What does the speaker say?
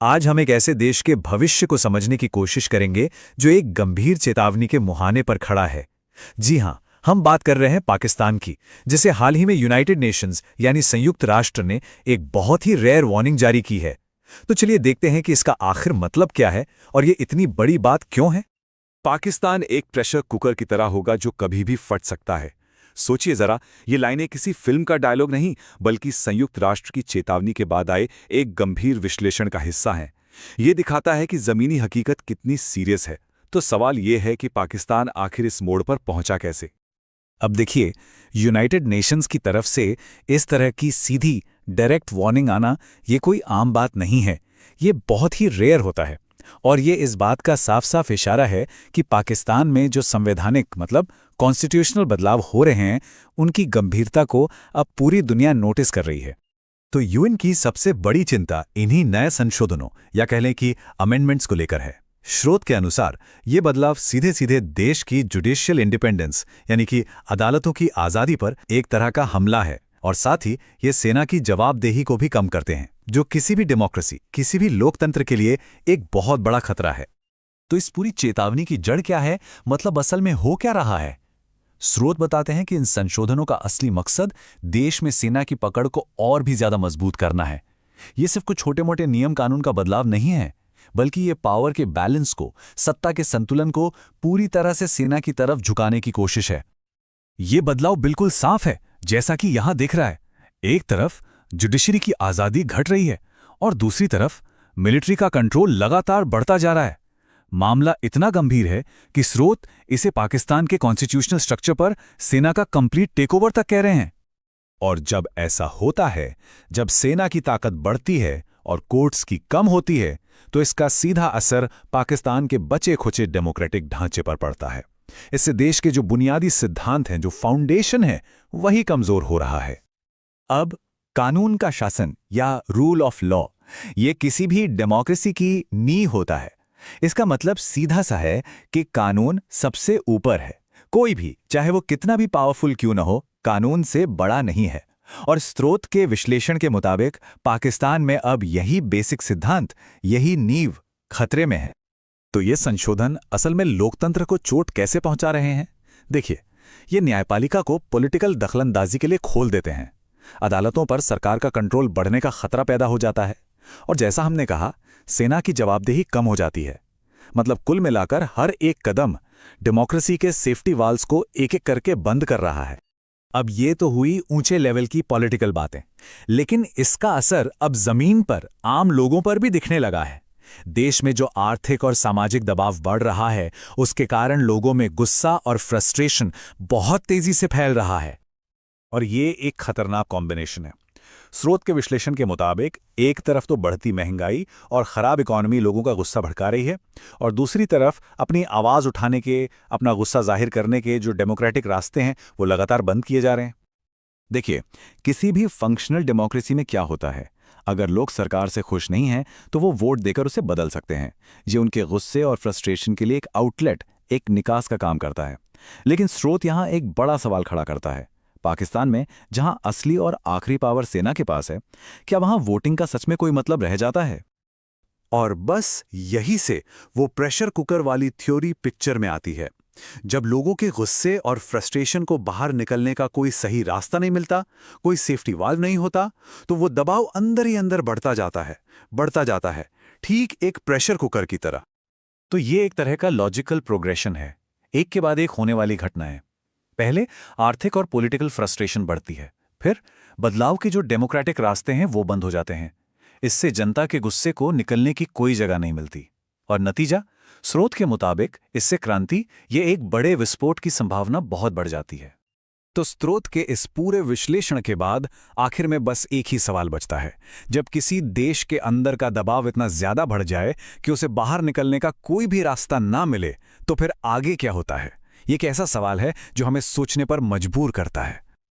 आज हम एक ऐसे देश के भविष्य को समझने की कोशिश करेंगे जो एक गंभीर चेतावनी के मुहाने पर खड़ा है। जी हां, हम बात कर रहे हैं पाकिस्तान की, जिसे हाल ही में यूनाइटेड नेशंस यानी संयुक्त राष्ट्र ने एक बहुत ही रेयर वार्निंग जारी की है। तो चलिए देखते हैं कि इसका आखिर मतलब क्या है और ये इतनी बड़ी बात क्यों है। पाकिस्तान एक प्रेशर कुकर की तरह होगा जो कभी भी फट सकता है। सोचिए जरा, ये लाइनें किसी फिल्म का डायलॉग नहीं, बल्कि संयुक्त राष्ट्र की चेतावनी के बाद आए एक गंभीर विश्लेषण का हिस्सा हैं। ये दिखाता है कि जमीनी हकीकत कितनी सीरियस है। तो सवाल ये है कि पाकिस्तान आखिर इस मोड़ पर पहुंचा कैसे। अब देखिए, यूनाइटेड नेशंस की तरफ से इस तरह की सीधी डायरेक्ट वार्निंग आना ये कोई आम बात नहीं है। ये बहुत ही रेयर होता है और ये इस बात का साफ साफ इशारा है कि पाकिस्तान में जो संवैधानिक मतलब कॉन्स्टिट्यूशनल बदलाव हो रहे हैं, उनकी गंभीरता को अब पूरी दुनिया नोटिस कर रही है। तो यूएन की सबसे बड़ी चिंता इन्हीं नए संशोधनों या कह लें कि अमेंडमेंट्स को लेकर है। स्रोत के अनुसार ये बदलाव सीधे सीधे देश की जुडिशियल इंडिपेंडेंस यानी कि अदालतों की आज़ादी पर एक तरह का हमला है और साथ ही ये सेना की जवाबदेही को भी कम करते हैं, जो किसी भी डेमोक्रेसी, किसी भी लोकतंत्र के लिए एक बहुत बड़ा खतरा है। तो इस पूरी चेतावनी की जड़ क्या है, मतलब असल में हो क्या रहा है? स्रोत बताते हैं कि इन संशोधनों का असली मकसद देश में सेना की पकड़ को और भी ज्यादा मजबूत करना है। ये सिर्फ कुछ छोटे मोटे नियम कानून का बदलाव नहीं है, बल्कि ये पावर के बैलेंस को, सत्ता के संतुलन को पूरी तरह से सेना की तरफ झुकाने की कोशिश है। ये बदलाव बिल्कुल साफ है, जैसा कि यहां दिख रहा है। एक तरफ जुडिशरी की आजादी घट रही है और दूसरी तरफ मिलिट्री का कंट्रोल लगातार बढ़ता जा रहा है। मामला इतना गंभीर है कि स्रोत इसे पाकिस्तान के कॉन्स्टिट्यूशनल स्ट्रक्चर पर सेना का कंप्लीट टेकओवर तक कह रहे हैं। और जब ऐसा होता है, जब सेना की ताकत बढ़ती है और कोर्ट्स की कम होती है, तो इसका सीधा असर पाकिस्तान के बचे खुचे डेमोक्रेटिक ढांचे पर पड़ता है। इससे देश के जो बुनियादी सिद्धांत हैं, जो फाउंडेशन है, वही कमजोर हो रहा है। अब कानून का शासन या रूल ऑफ लॉ, ये किसी भी डेमोक्रेसी की नींव होता है। इसका मतलब सीधा सा है कि कानून सबसे ऊपर है। कोई भी, चाहे वो कितना भी पावरफुल क्यों न हो, कानून से बड़ा नहीं है। और स्रोत के विश्लेषण के मुताबिक पाकिस्तान में अब यही बेसिक सिद्धांत, यही नींव खतरे में है। तो ये संशोधन असल में लोकतंत्र को चोट कैसे पहुंचा रहे हैं? देखिए, ये न्यायपालिका को पॉलिटिकल दखलंदाजी के लिए खोल देते हैं। अदालतों पर सरकार का कंट्रोल बढ़ने का खतरा पैदा हो जाता है और जैसा हमने कहा, सेना की जवाबदेही कम हो जाती है। मतलब कुल मिलाकर हर एक कदम डेमोक्रेसी के सेफ्टी वाल्स को एक एक करके बंद कर रहा है। अब ये तो हुई ऊंचे लेवल की पॉलिटिकल बातें, लेकिन इसका असर अब जमीन पर आम लोगों पर भी दिखने लगा है। देश में जो आर्थिक और सामाजिक दबाव बढ़ रहा है, उसके कारण लोगों में गुस्सा और फ्रस्ट्रेशन बहुत तेजी से फैल रहा है। और ये एक खतरनाक कॉम्बिनेशन है। स्रोत के विश्लेषण के मुताबिक एक तरफ तो बढ़ती महंगाई और खराब इकोनॉमी लोगों का गुस्सा भड़का रही है, और दूसरी तरफ अपनी आवाज उठाने के, अपना गुस्सा जाहिर करने के जो डेमोक्रेटिक रास्ते हैं, वो लगातार बंद किए जा रहे हैं। देखिए, किसी भी फंक्शनल डेमोक्रेसी में क्या होता है, अगर लोग सरकार से खुश नहीं हैं तो वो वोट देकर उसे बदल सकते हैं। ये उनके गुस्से और फ्रस्ट्रेशन के लिए एक आउटलेट, एक निकास का काम करता है। लेकिन स्रोत यहां एक बड़ा सवाल खड़ा करता है। पाकिस्तान में जहां असली और आखिरी पावर सेना के पास है, क्या वहां वोटिंग का सच में कोई मतलब रह जाता है? और बस यही से वो प्रेशर कुकर वाली थ्योरी पिक्चर में आती है। जब लोगों के गुस्से और फ्रस्ट्रेशन को बाहर निकलने का कोई सही रास्ता नहीं मिलता, कोई सेफ्टी वाल्व नहीं होता, तो वो दबाव अंदर ही अंदर बढ़ता जाता है, ठीक एक प्रेशर कुकर की तरह। तो ये एक तरह का लॉजिकल प्रोग्रेशन है, एक के बाद एक होने वाली घटना है। पहले आर्थिक और पॉलिटिकल फ्रस्ट्रेशन बढ़ती है, फिर बदलाव के जो डेमोक्रेटिक रास्ते हैं वो बंद हो जाते हैं। इससे जनता के गुस्से को निकलने की कोई जगह नहीं मिलती, और नतीजा, स्रोत के मुताबिक इससे क्रांति, ये एक बड़े विस्फोट की संभावना बहुत बढ़ जाती है। तो स्रोत के इस पूरे विश्लेषण के बाद आखिर में बस एक ही सवाल बचता है। जब किसी देश के अंदर का दबाव इतना ज्यादा बढ़ जाए कि उसे बाहर निकलने का कोई भी रास्ता ना मिले, तो फिर आगे क्या होता है? ये एक ऐसा सवाल है जो हमें सोचने पर मजबूर करता है।